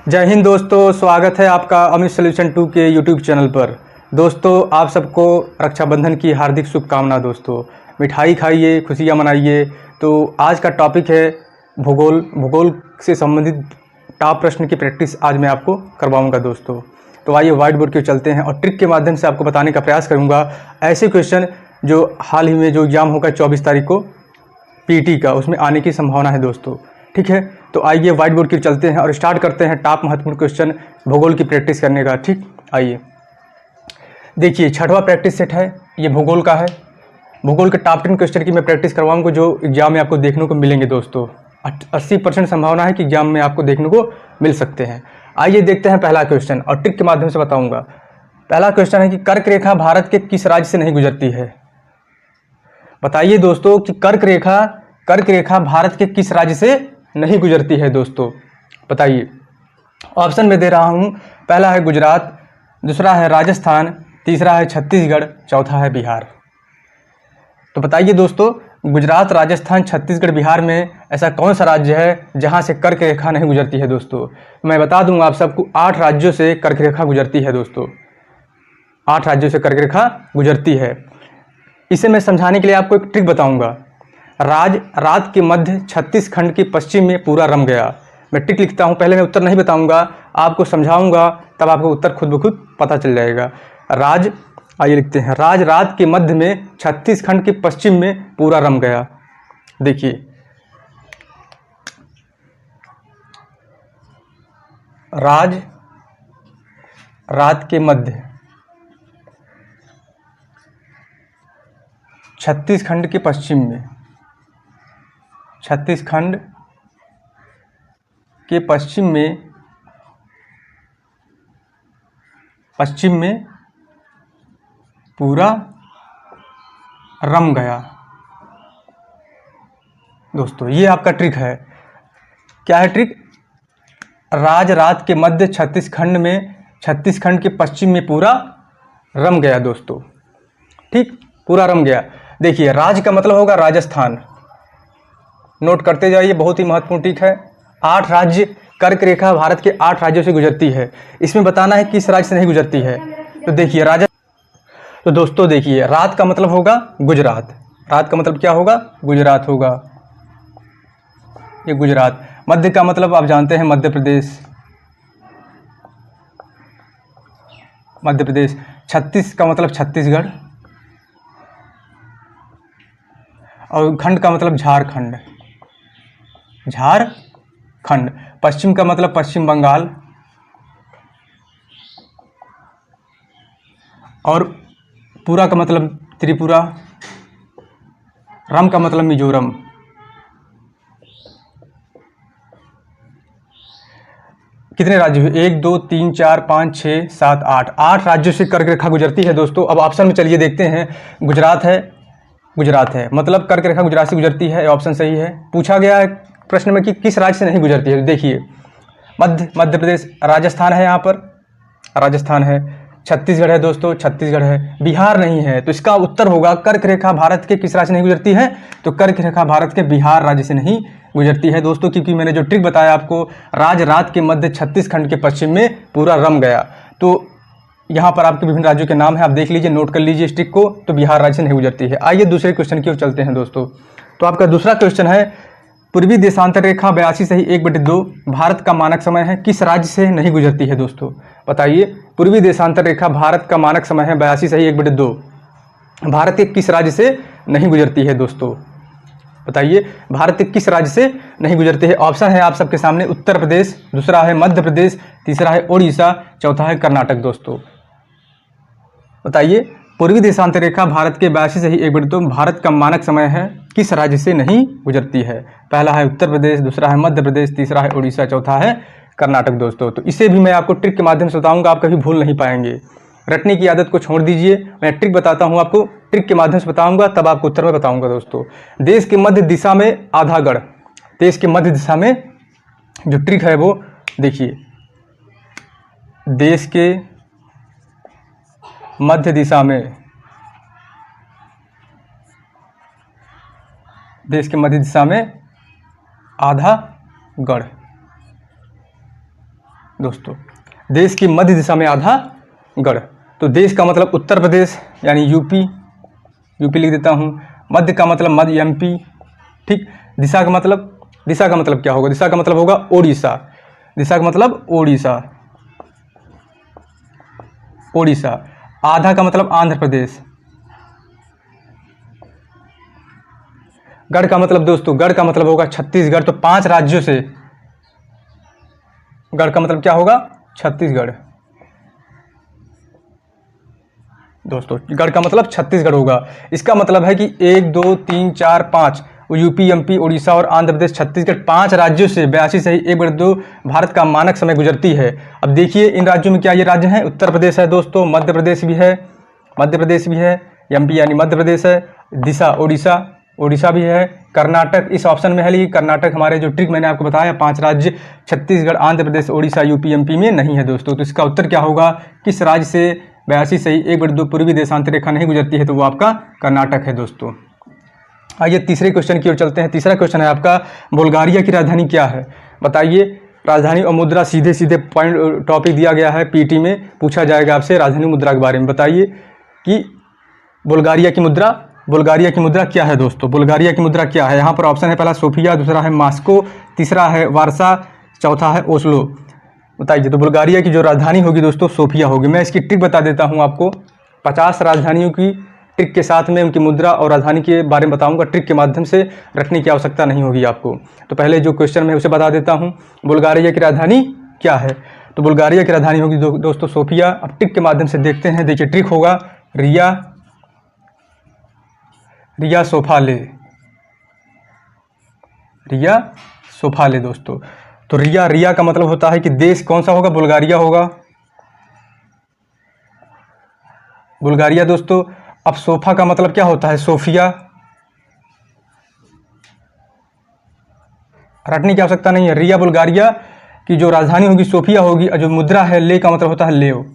जय हिंद दोस्तों, स्वागत है आपका अमित सॉल्यूशन 2 के यूट्यूब चैनल पर। दोस्तों, आप सबको रक्षाबंधन की हार्दिक शुभकामना। दोस्तों, मिठाई खाइए, खुशियाँ मनाइए। तो आज का टॉपिक है भूगोल से संबंधित टॉप प्रश्न की प्रैक्टिस आज मैं आपको करवाऊंगा दोस्तों। तो आइए व्हाइट बोर्ड की ओर चलते हैं और ट्रिक के माध्यम से आपको बताने का प्रयास करूँगा ऐसे क्वेश्चन जो हाल ही में जो एग्ज़ाम होगा 24 तारीख को पीटी का, उसमें आने की संभावना है दोस्तों। ठीक है, तो आइए व्हाइट बोर्ड की ओर चलते हैं और स्टार्ट करते हैं टॉप महत्वपूर्ण क्वेश्चन भूगोल की प्रैक्टिस करने का। ठीक, आइए देखिए, छठवां प्रैक्टिस सेट है, ये भूगोल का है। भूगोल के टॉप 10 क्वेश्चन की मैं प्रैक्टिस करवाऊंगा जो एग्जाम में आपको देखने को मिलेंगे दोस्तों। 80% संभावना है कि एग्जाम में आपको देखने को मिल सकते हैं। आइए देखते हैं पहला क्वेश्चन और ट्रिक के माध्यम से बताऊंगा। पहला क्वेश्चन है कि कर्क रेखा भारत के किस राज्य से नहीं गुजरती है? बताइए दोस्तों कि कर्क रेखा भारत के किस राज्य से नहीं गुजरती है दोस्तों? बताइए। ऑप्शन में दे रहा हूँ, पहला है गुजरात, दूसरा है राजस्थान, तीसरा है छत्तीसगढ़, चौथा है बिहार। तो बताइए दोस्तों, गुजरात, राजस्थान, छत्तीसगढ़, बिहार में ऐसा कौन सा राज्य है जहाँ से कर्क रेखा नहीं गुजरती है दोस्तों? मैं बता दूंगा आप सबको, 8 राज्यों से कर्क रेखा गुजरती है दोस्तों। 8 राज्यों से कर्क रेखा गुजरती है। इसे मैं समझाने के लिए आपको एक ट्रिक बताऊंगा। रात के मध्य 36 खंड के पश्चिम में पूरा रम गया। मैं ट्रिक लिखता हूं, पहले मैं उत्तर नहीं बताऊंगा, आपको समझाऊंगा, तब आपको उत्तर खुद ब खुद पता चल जाएगा। आइए लिखते हैं, रात के मध्य में 36 खंड के पश्चिम में पूरा रम गया। देखिए, रात के मध्य 36 खंड के पश्चिम में, 36 खंड के पश्चिम में पूरा रम गया। दोस्तों, ये आपका ट्रिक है। क्या है ट्रिक? रात के मध्य 36 खंड के पश्चिम में पूरा रम गया दोस्तों। ठीक, पूरा रम गया। देखिए, राज का मतलब होगा राजस्थान। नोट करते जाइए, बहुत ही महत्वपूर्ण ट्रिक है। 8 राज्य, कर्क रेखा भारत के 8 राज्यों से गुजरती है। इसमें बताना है किस राज्य से नहीं गुजरती है। तो देखिए, तो दोस्तों देखिए, रात का मतलब होगा गुजरात। रात का मतलब क्या होगा? गुजरात होगा, ये गुजरात। मध्य का मतलब आप जानते हैं मध्य प्रदेश। 36 का मतलब छत्तीसगढ़, और खंड का मतलब झारखंड। पश्चिम का मतलब पश्चिम बंगाल, और पूरा का मतलब त्रिपुरा, रम का मतलब मिजोरम। कितने राज्य हुए? 1 2 3 4 5 6 7 8, 8 राज्यों से कर्क रेखा गुजरती है दोस्तों। अब ऑप्शन में चलिए देखते हैं। गुजरात है, मतलब कर्क रेखा गुजरात से गुजरती है, ऑप्शन सही है। पूछा गया है प्रश्न में कि किस राज्य से नहीं गुजरती है। देखिए, मध्य प्रदेश, राजस्थान है, यहाँ पर राजस्थान है, छत्तीसगढ़ है दोस्तों, छत्तीसगढ़ है, बिहार नहीं है। तो इसका उत्तर होगा कर्क रेखा भारत के किस राज्य से नहीं गुजरती है? तो कर्क रेखा भारत के बिहार राज्य से नहीं गुजरती है दोस्तों, क्योंकि मैंने जो ट्रिक बताया आपको, रात के मध्य 36 खंड के पश्चिम में पूरा रम गया। तो यहाँ पर आपके विभिन्न राज्यों के नाम है, आप देख लीजिए, नोट कर लीजिए इस ट्रिक को। तो बिहार राज्य से नहीं गुजरती है। आइए दूसरे क्वेश्चन की ओर चलते हैं दोस्तों। तो आपका दूसरा क्वेश्चन है, पूर्वी देशांतर रेखा 82 सही 1/2 भारत का मानक समय है, किस राज्य से नहीं गुजरती है दोस्तों? बताइए, पूर्वी देशांतर रेखा भारत का मानक समय है 82 सही 1/2, भारत के किस राज्य से नहीं गुजरती है दोस्तों? बताइए, भारत के किस राज्य से नहीं गुजरती है? ऑप्शन है आप सबके सामने, उत्तर प्रदेश, दूसरा है मध्य प्रदेश, तीसरा है उड़ीसा, चौथा है कर्नाटक दोस्तों। बताइए, पूर्वी देशांतर रेखा भारत के 82 सही 1/2 भारत का मानक समय है, किस राज्य से नहीं गुजरती है? पहला है उत्तर प्रदेश, दूसरा है मध्य प्रदेश, तीसरा है उड़ीसा, चौथा है कर्नाटक दोस्तों। तो इसे भी मैं आपको ट्रिक के माध्यम से बताऊंगा, आप कभी भूल नहीं पाएंगे। रटने की आदत को छोड़ दीजिए, मैं ट्रिक बताता हूं आपको, ट्रिक के माध्यम से बताऊंगा, तब आपको उत्तर में बताऊंगा दोस्तों। देश के मध्य दिशा में आधा गढ़, देश के मध्य दिशा में जो ट्रिक है वो देखिए, देश के मध्य दिशा में, देश के मध्य दिशा में आधा गढ़। दोस्तों, देश की मध्य दिशा में आधा गढ़। तो देश का मतलब उत्तर प्रदेश यानी यूपी, यूपी लिख देता हूँ। मध्य का मतलब मध्य एमपी, ठीक। दिशा का मतलब क्या होगा? दिशा का मतलब होगा ओडिशा। दिशा का मतलब ओडिशा, ओडिशा। आधा का मतलब आंध्र प्रदेश। गढ़ का मतलब दोस्तों, गढ़ का मतलब होगा छत्तीसगढ़। तो 5 राज्यों से गढ़ का मतलब क्या होगा? छत्तीसगढ़। दोस्तों, गढ़ का मतलब छत्तीसगढ़ होगा। इसका मतलब है कि 1 2 3 4 5 यूपी, एमपी, उड़ीसा और आंध्र प्रदेश, छत्तीसगढ़ 5 राज्यों से 82 सही 1/2 भारत का मानक समय गुजरती है। अब देखिए इन राज्यों में क्या ये राज्य हैं? उत्तर प्रदेश है दोस्तों, मध्य प्रदेश भी है, एमपी यानी मध्य प्रदेश है, दिशा ओडिशा भी है, कर्नाटक इस ऑप्शन में है, लेकिन कर्नाटक हमारे जो ट्रिक मैंने आपको बताया 5 राज्य छत्तीसगढ़, आंध्र प्रदेश, ओडिशा, यूपी, एमपी में नहीं है दोस्तों। तो इसका उत्तर क्या होगा? किस राज्य से 82 सही 1/2 पूर्वी देशांतर रेखा नहीं गुजरती है? तो वो आपका कर्नाटक है दोस्तों। आइए तीसरे क्वेश्चन की ओर चलते हैं। तीसरा क्वेश्चन है आपका, बुल्गारिया की राजधानी क्या है? बताइए। राजधानी और मुद्रा सीधे पॉइंट टॉपिक दिया गया है, पीटी में पूछा जाएगा आपसे राजधानी मुद्रा के बारे में। बताइए कि बुल्गारिया की मुद्रा क्या है दोस्तों? बुल्गारिया की मुद्रा क्या है? यहाँ पर ऑप्शन है, पहला सोफिया, दूसरा है मॉस्को, तीसरा है वारसा, चौथा है ओस्लो। बताइए। तो बुल्गारिया की जो राजधानी होगी दोस्तों सोफिया होगी। मैं इसकी ट्रिक बता देता हूँ आपको। 50 राजधानियों की ट्रिक के साथ में उनकी मुद्रा और राजधानी के बारे में बताऊंगा। ट्रिक के माध्यम से रखने की आवश्यकता नहीं होगी आपको। तो पहले जो क्वेश्चन मैं उसे बता देता हूँ, बुल्गारिया की राजधानी क्या है? तो बुल्गारिया की राजधानी होगी दोस्तों सोफिया। अब ट्रिक के माध्यम से देखते हैं। देखिए ट्रिक होगा रिया सोफाले दोस्तों। तो रिया का मतलब होता है कि देश कौन सा होगा? बुल्गारिया होगा, बुल्गारिया दोस्तों। अब सोफा का मतलब क्या होता है? सोफिया। रटने की आवश्यकता नहीं है। रिया बुल्गारिया की जो राजधानी होगी सोफिया होगी, और जो मुद्रा है ले का मतलब होता है लेव।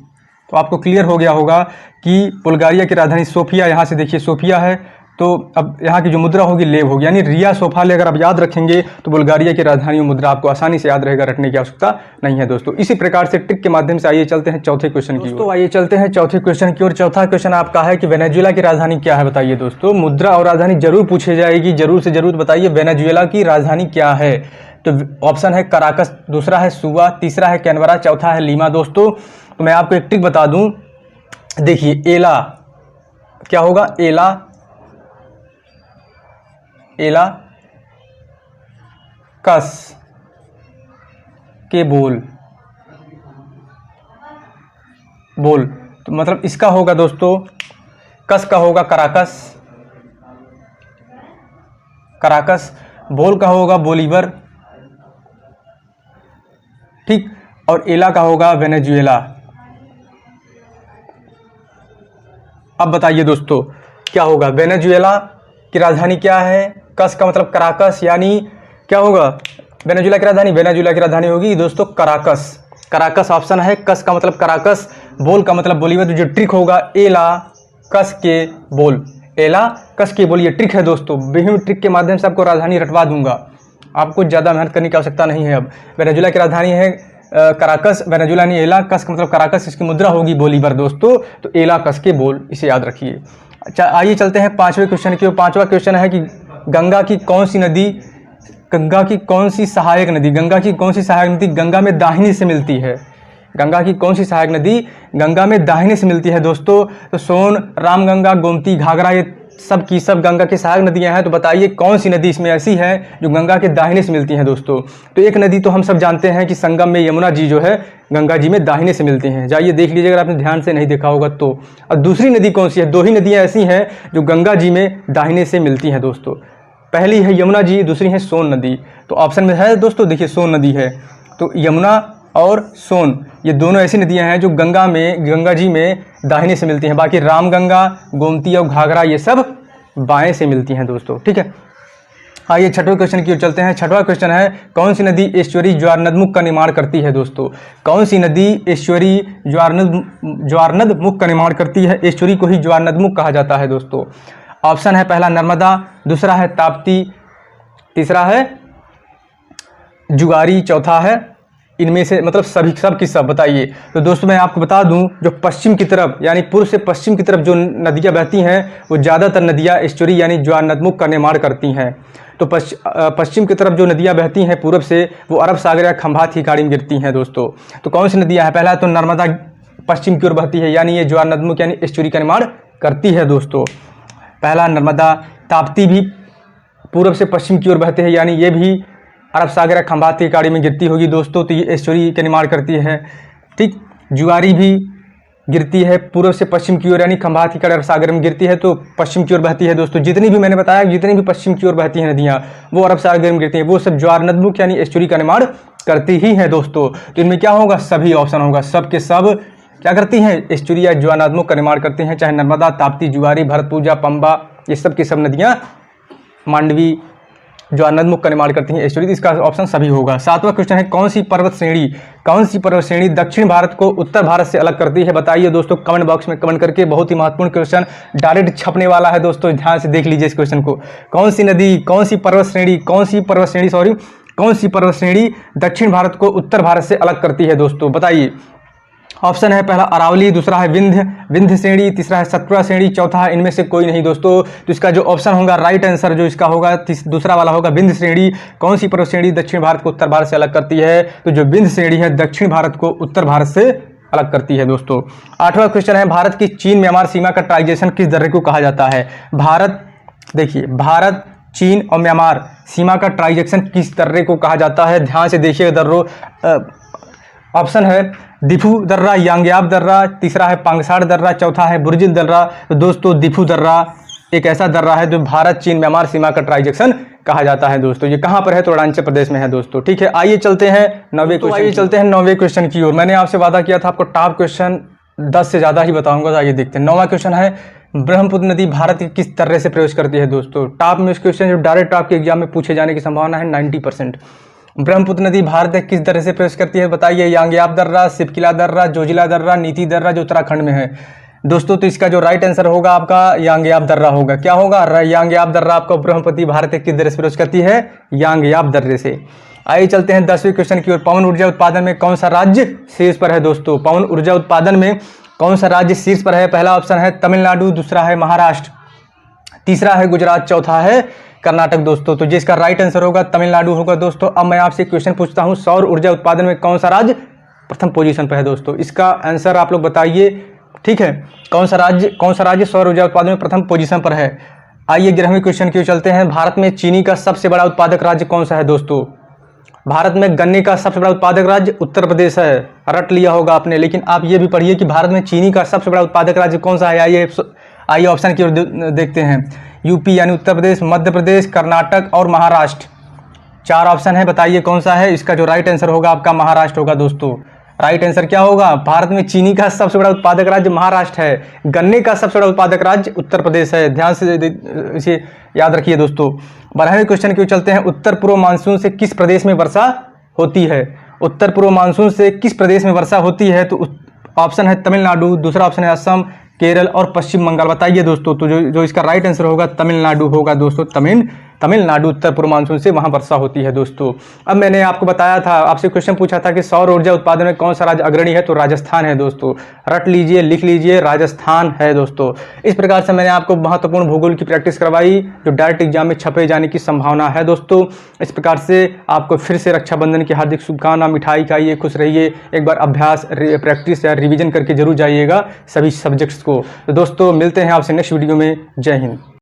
तो आपको क्लियर हो गया होगा कि बुल्गारिया की राजधानी सोफिया। यहाँ से देखिए सोफिया है, तो अब यहाँ की जो मुद्रा होगी लेव होगी, यानी रिया सोफाले अगर आप याद रखेंगे तो बुल्गारिया की राजधानी और मुद्रा आपको आसानी से याद रहेगा, रटने की आवश्यकता नहीं है दोस्तों। इसी प्रकार से ट्रिक के माध्यम से आइए चलते हैं चौथे क्वेश्चन की ओर। आइए चलते हैं चौथे क्वेश्चन की ओर। चौथा क्वेश्चन आपका है कि वेनेजुएला की राजधानी क्या है? बताइए दोस्तों। मुद्रा और राजधानी जरूर पूछी जाएगी, जरूर से जरूर बताइए वेनेजुएला की राजधानी क्या है? तो ऑप्शन है कराकस, दूसरा है सुआ, तीसरा है कैनबरा, चौथा है लीमा दोस्तों। तो मैं आपको एक ट्रिक बता दूं। देखिए एला क्या होगा? एला कस के बोल तो मतलब इसका होगा दोस्तों, कस का होगा कराकस, बोल का होगा बोलीवर, ठीक, और एला का होगा वेनेजुएला। अब बताइए दोस्तों क्या होगा? वेनेजुएला की राजधानी क्या है? कस का मतलब कराकस, यानी क्या होगा? वेनेजुएला की राजधानी होगी दोस्तों कराकस ऑप्शन है। कस का मतलब कराकस, बोल का मतलब बोलीवर। जो ट्रिक होगा एला कस के बोल, ये ट्रिक है दोस्तों। विभिन्न ट्रिक के माध्यम से आपको राजधानी रटवा दूंगा, आपको ज़्यादा मेहनत करने की आवश्यकता नहीं है। अब वेनेजुएला की राजधानी है कराकस, वेनेजुएला नहीं एला कस का मतलब कराकस, इसकी मुद्रा होगी बोलीवर दोस्तों। तो एला कस के बोल, इसे याद रखिए। अच्छा आइए चलते हैं पांचवें क्वेश्चन की ओर। पांचवा क्वेश्चन है कि गंगा की कौन सी सहायक नदी गंगा में दाहिने से मिलती है? गंगा की कौन सी सहायक नदी गंगा में दाहिने से मिलती है दोस्तों? तो सोन, रामगंगा, गोमती, घाघरा, ये सब की सब गंगा की सहायक नदियां हैं। तो बताइए कौन सी नदी इसमें ऐसी है जो गंगा के दाहिने से मिलती हैं दोस्तों? तो एक नदी तो हम सब जानते हैं कि संगम में यमुना जी जो है गंगा जी में दाहिने से मिलती हैं। जाइए देख लीजिए अगर आपने ध्यान से नहीं देखा होगा तो। अब दूसरी नदी कौन सी है? 2 ही नदियाँ ऐसी हैं जो गंगा जी में दाहिने से मिलती हैं दोस्तों। पहली है यमुना जी, दूसरी है सोन नदी। तो ऑप्शन में है दोस्तों, देखिए सोन नदी है। तो यमुना और सोन ये दोनों ऐसी नदियां हैं जो गंगा जी में दाहिने से मिलती हैं। बाकी रामगंगा, गोमती और घाघरा ये सब बाएं से मिलती हैं दोस्तों, ठीक है। आइए छठवें क्वेश्चन की ओर चलते हैं। छठवां क्वेश्चन है कौन सी नदी एस्चुअरी ज्वारनदमुख का निर्माण करती है दोस्तों? कौन सी नदी एस्चुअरी ज्वारनदमुख का निर्माण करती है? एस्चुअरी को ही ज्वारनदमुख कहा जाता है दोस्तों। ऑप्शन है पहला नर्मदा, दूसरा है ताप्ती, तीसरा है जुगारी, चौथा है इनमें से मतलब सभी सब की सब बताइए। तो दोस्तों मैं आपको बता दूं, जो पश्चिम की तरफ यानी पूर्व से पश्चिम की तरफ जो नदियां बहती हैं वो ज़्यादातर नदियां एस्चुरी यानी ज्वारनदमुख का निर्माण करती हैं। तो पश्चिम की तरफ जो नदियां बहती हैं पूर्व से, वो अरब सागर या खंभात की खाड़ी में गिरती हैं दोस्तों। तो कौन सी नदियाँ हैं? पहला तो नर्मदा पश्चिम की ओर बहती है, यानी ये ज्वारनदमुख यानी एस्चुरी का निर्माण करती है दोस्तों। पहला नर्मदा। ताप्ती भी पूर्व से पश्चिम की ओर बहते हैं, यानी ये भी अरब सागर या खंभात की खाड़ी में गिरती होगी दोस्तों, तो ये एस्चुरी का निर्माण करती है। ठीक। जुआरी भी गिरती है पूर्व से पश्चिम की ओर, यानी खंभात की खाड़ी अरब सागर में गिरती है, तो पश्चिम की ओर बहती है दोस्तों। जितनी भी मैंने बताया, जितनी भी पश्चिम की ओर बहती हैं नदियाँ वो अरब सागर में गिरती हैं, वो सब ज्वारनदमुख यानी एस्चुरी का निर्माण करती ही हैं दोस्तों। तो इनमें क्या होगा? सभी ऑप्शन होगा। सब के सब क्या करती हैं? एस्चुरी या ज्वारनदमुख का निर्माण करते हैं, चाहे नर्मदा, ताप्ती, जुआरी, भरतपुजा, पंबा, ये सब की सब नदियाँ, मांडवी, ज्वारनदमुख का निर्माण करती हैं एस्चुरी। इसका ऑप्शन सभी होगा। 7वां क्वेश्चन है, कौन सी पर्वत श्रेणी दक्षिण भारत को उत्तर भारत से अलग करती है? बताइए दोस्तों कमेंट बॉक्स में कमेंट करके। बहुत ही महत्वपूर्ण क्वेश्चन, डायरेक्ट छपने वाला है दोस्तों, ध्यान से देख लीजिए इस क्वेश्चन को। कौन सी नदी, कौन सी पर्वत श्रेणी दक्षिण भारत को उत्तर भारत से अलग करती है दोस्तों? बताइए। ऑप्शन है, पहला अरावली, दूसरा है विंध्य श्रेणी, तीसरा है सतपुड़ा श्रेणी, चौथा है इनमें से कोई नहीं दोस्तों। तो इसका जो ऑप्शन होगा, राइट आंसर जो इसका होगा दूसरा वाला होगा, विंध्य श्रेणी। कौन सी पर्वत श्रेणी दक्षिण भारत को उत्तर भारत से अलग करती है? तो जो विंध्य श्रेणी है दक्षिण भारत को उत्तर भारत से अलग करती है दोस्तों। 8वां क्वेश्चन है, भारत की चीन म्यांमार सीमा का ट्रांजिशन किस दर्रे को कहा जाता है? देखिए भारत, चीन और म्यांमार सीमा का ट्रांजिशन किस दर्रे को कहा जाता है? ध्यान से देखिए दर्रों। ऑप्शन है दिफू दर्रा, यांग्याब दर्रा, तीसरा है पांगसार दर्रा, चौथा है बुर्जिल दर्रा। तो दोस्तों दिफू दर्रा एक ऐसा दर्रा है जो भारत चीन म्यांमार सीमा का ट्रांजिशन कहा जाता है दोस्तों। ये कहाँ पर है? तो अरुणाचल प्रदेश में है दोस्तों। ठीक है, आइए चलते हैं 9वें क्वेश्चन की ओर। मैंने आपसे वादा किया था आपको टॉप क्वेश्चन 10 से ज़्यादा ही बताऊंगा, तो आइए देखते हैं। 9वां क्वेश्चन है, ब्रह्मपुत्र नदी भारत के किस दर्रे से प्रवेश करती है दोस्तों? टॉप में इस क्वेश्चन जो डायरेक्ट आपके एग्जाम में पूछे जाने की संभावना है 90%। ब्रह्मपुत्र नदी भारत के किस दर्रे से प्रवेश करती है? बताइए। यांग्याब दर्रा, सिपकिला दर्रा, जोजिला दर्रा, नीति दर्रा जो उत्तराखंड में है दोस्तों। तो इसका जो राइट आंसर होगा आपका यांग्याब दर्रा होगा। क्या होगा? यांग्याब दर्रा आपका ब्रह्मपुत्र भारत के किस दर्रे से प्रवेश करती है? यांग्याब दर्रे से। आइए चलते हैं 10वें क्वेश्चन की ओर। पवन ऊर्जा उत्पादन में कौन सा राज्य शीर्ष पर है दोस्तों? पवन ऊर्जा उत्पादन में कौन सा राज्य शीर्ष पर है? पहला ऑप्शन है तमिलनाडु, दूसरा है महाराष्ट्र, तीसरा है गुजरात, चौथा है कर्नाटक दोस्तों। तो जिसका राइट आंसर होगा तमिलनाडु होगा दोस्तों। अब मैं आपसे क्वेश्चन पूछता हूं, सौर ऊर्जा उत्पादन में कौन सा राज्य प्रथम पोजीशन पर है दोस्तों? इसका आंसर आप लोग बताइए। ठीक है, कौन सा राज्य सौर ऊर्जा उत्पादन में प्रथम पोजीशन पर है? आइए 11वें क्वेश्चन की ओर चलते हैं। भारत में चीनी का सबसे बड़ा उत्पादक राज्य कौन सा है दोस्तों? भारत में गन्ने का सबसे बड़ा उत्पादक राज्य उत्तर प्रदेश है, रट लिया होगा आपने। लेकिन आप ये भी पढ़िए कि भारत में चीनी का सबसे बड़ा उत्पादक राज्य कौन सा है? आइए ऑप्शन की ओर देखते हैं। यूपी यानी उत्तर प्रदेश, मध्य प्रदेश, कर्नाटक और महाराष्ट्र। 4 ऑप्शन है, बताइए कौन सा है? इसका जो राइट आंसर होगा आपका महाराष्ट्र होगा दोस्तों। राइट आंसर क्या होगा? भारत में चीनी का सबसे बड़ा उत्पादक राज्य महाराष्ट्र है, गन्ने का सबसे बड़ा उत्पादक राज्य उत्तर प्रदेश है। ध्यान से इसे याद रखिए दोस्तों। 12वें क्वेश्चन की ओर चलते हैं। उत्तर पूर्व मानसून से किस प्रदेश में वर्षा होती है? उत्तर पूर्व मानसून से किस प्रदेश में वर्षा होती है? तो ऑप्शन है तमिलनाडु, दूसरा ऑप्शन है असम, केरल और पश्चिम बंगाल। बताइए दोस्तों। तो जो इसका राइट आंसर होगा तमिलनाडु होगा दोस्तों। तमिलनाडु उत्तर पूर्व मानसून से वहां वर्षा होती है दोस्तों। अब मैंने आपको बताया था, आपसे क्वेश्चन पूछा था कि सौर ऊर्जा उत्पादन में कौन सा राज्य अग्रणी है? तो राजस्थान है दोस्तों। रट लीजिए, लिख लीजिए, राजस्थान है दोस्तों। इस प्रकार से मैंने आपको महत्वपूर्ण भूगोल की प्रैक्टिस करवाई जो डायरेक्ट एग्जाम में छपे जाने की संभावना है दोस्तों। इस प्रकार से आपको फिर से रक्षाबंधन की हार्दिक शुभकामना। मिठाई खाइए, खुश रहिए। एक बार अभ्यास प्रैक्टिस या रिविजन करके जरूर जाइएगा सभी सब्जेक्ट्स को। तो दोस्तों मिलते हैं आपसे नेक्स्ट वीडियो में। जय हिंद।